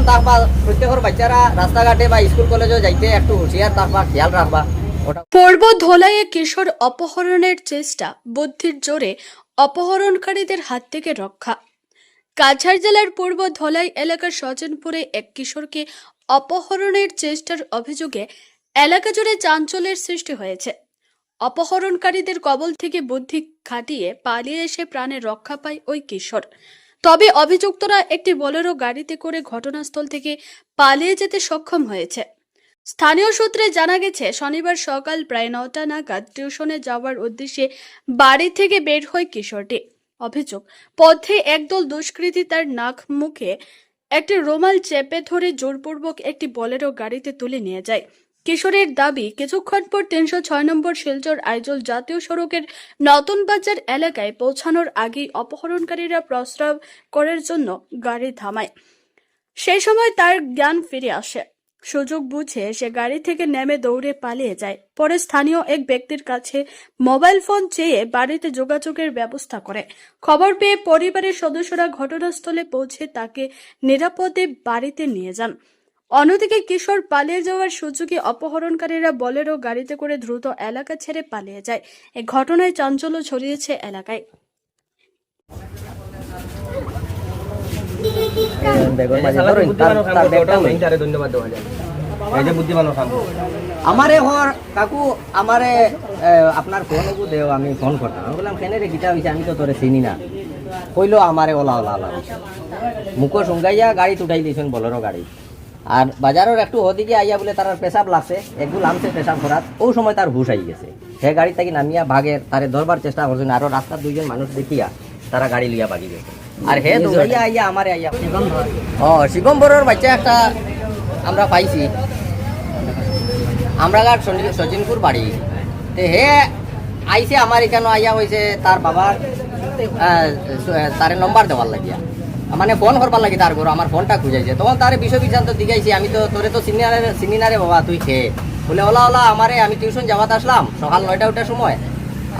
থাকবা, প্রত্যেকের বাচ্চারা রাস্তাঘাটে বা স্কুল কলেজে যাইতে একটু হুঁশিয়ার থাকবা, খেয়াল রাখবা। ওটা পূর্ব ধোলাইয়ে কিশোর অপহরণের চেষ্টা, বুদ্ধির জোরে অপহরণকারীদের হাত থেকে রক্ষা। কাছাড় জেলার পূর্ব ধলাই এলাকার সজনপুরে এক কিশোরকে অপহরণের চেষ্টার অভিযোগে এলাকা জুড়ে চাঞ্চল্যের সৃষ্টি হয়েছে। অপহরণকারীদের কবল থেকে বুদ্ধি খাটিয়ে পালিয়ে এসে প্রাণে রক্ষা পায় ওই কিশোর। তবে অভিযুক্তরা একটি বোলেরো গাড়িতে করে ঘটনাস্থল থেকে পালিয়ে যেতে সক্ষম হয়েছে। স্থানীয় সূত্রে জানা গেছে, শনিবার সকাল প্রায় 9টা নাগাদ টিউশনে যাওয়ার উদ্দেশ্যে বাড়ি থেকে বের হয় কিশোরটি। অভিযোগ, পথে একদল দুষ্কৃতী তার নাক মুখে একটি রুমাল চেপে ধরে জোরপূর্বক একটি বোলেরো গাড়িতে তুলে নিয়ে যায়। কিশোরের দাবি, কিছুক্ষণ পর 306 নম্বর শিলচর আইজল জাতীয় সড়কের নতুন বাজার এলাকায় পৌঁছানোর আগেই অপহরণকারীরা প্রস্রাব করার জন্য গাড়ি থামায়। সেই সময় তার জ্ঞান ফিরে আসে। সুযোগ বুঝে সে গাড়ি থেকে নেমে দৌড়ে পালিয়ে যায়। পরে স্থানীয় এক ব্যক্তির কাছে মোবাইল ফোন চেয়ে বাড়িতে যোগাযোগের ব্যবস্থা করে। খবর পেয়ে পরিবারের সদস্যরা ঘটনাস্থলে পৌঁছে তাকে নিরাপদে বাড়িতে নিয়ে যান। অন্যদিকে কিশোর পালিয়ে যাওয়ার সুযোগে অপহরণকারীরা বোলেরো গাড়িতে করে দ্রুত এলাকা ছেড়ে পালিয়ে যায়। এই ঘটনায় চাঞ্চল্য ছড়িয়েছে এলাকায়। আমারে হর কাকু আমারে আপনার ফোন দেও, আমি ফোন করতাম। আমি বললাম কেন রে গীতা হয়েছে, আমি তো তোরে চিনি না। কইলো আমারে ওলা ওলা ওলা মুখো সুঙ্গাইয়া গাড়ি উঠাই দিয়েছেন বোলেরো গাড়ি। আর বাজারের একটু ওদিকে আইয়া বলে তার পেশাব লাগছে, একটু লামছে পেশাব করার। ওই সময় তার হুশ আই গেছে। সে গাড়ি থেকে নামিয়া ভাগের তারে ধরবার চেষ্টা করছেন। আরো রাস্তার দুইজন মানুষ দেখিয়া তারা গাড়ি লিয়া ভাগি গেছে। আর হে দৌড়াইয়া আইয়া আমারে আইয়া শিবম্বরের বাচ্চা একটা আমরা পাইছি, আমরা গার সচিনপুর বাড়ি। তে হে আইসে আমার এখানে আইয়া হয়েছে তার বাবার তারে নম্বর দেওয়ার লাগিয়া, মানে ফোন করবার লাগে তার ঘর। আমার ফোনটা খুঁজাইছে, তখন তার বিষয় বিশান্ত দিগাইছি। আমি তো তোরে তো চিনি না রে বাবা, তুই খেয়ে বলে ওলা ওলা আমারে। আমি টিউশন যাওয়াতে আসলাম সকাল 9টার সময়।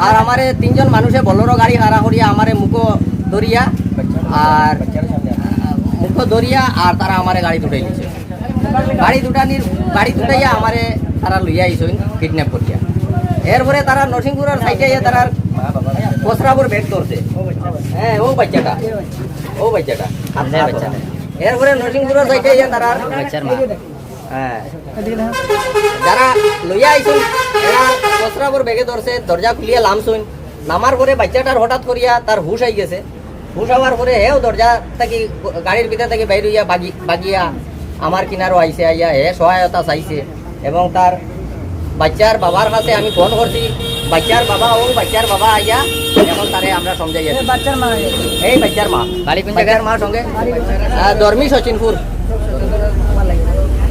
আর আমারে 3জন মানুষে বোলেরো গাড়ি হারা করিয়া আমারে মুখো ধরিয়া আর তারা আমারে গাড়ি দুটাই নিছে। গাড়ি দুটাইয়া আমারে তারা লইয়া আইসইন কিডন্যাপ করিয়া। এরপরে তারা নরসিংপুরের সাইডে তারা প্রস্রাবর ব্যাগ ধরছে। হ্যাঁ, ও বাচ্চাটা এরপরে নরসিংপুরের সাইডে তারা হ্যাঁ যারা লইয়া আইসুন এরা প্রস্রাবর ব্যাগে ধরছে, দরজা খুলিয়া নামছুন। নামার পরে বাচ্চাটার হঠাৎ করিয়া তার হুশ আই গেছে। হুশ হওয়ার পরে হেও দরজা থেকে গাড়ির ভিতর থেকে বাইর হইয়া বাগিয়া আমার কিনারও আইসে, আইয়া হে সহায়তা চাইছে। এবং তার বাচ্চার বাবার কাছে আমি ফোন করছি। বাচ্চার বাবা আইয়া এখন তারে আমরা সমঝাইয়া এই বাচ্চার মা বাচ্চার মার সঙ্গে ধর্মী সচিনপুর।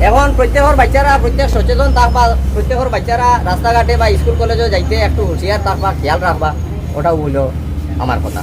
এখন প্রত্যেক সচেতন থাকবা, প্রত্যেকের বাচ্চারা রাস্তাঘাটে বা স্কুল কলেজে যাইতে একটু হুঁশিয়ার থাকবা, খেয়াল রাখবা। ওটাও বললো আমার কথা।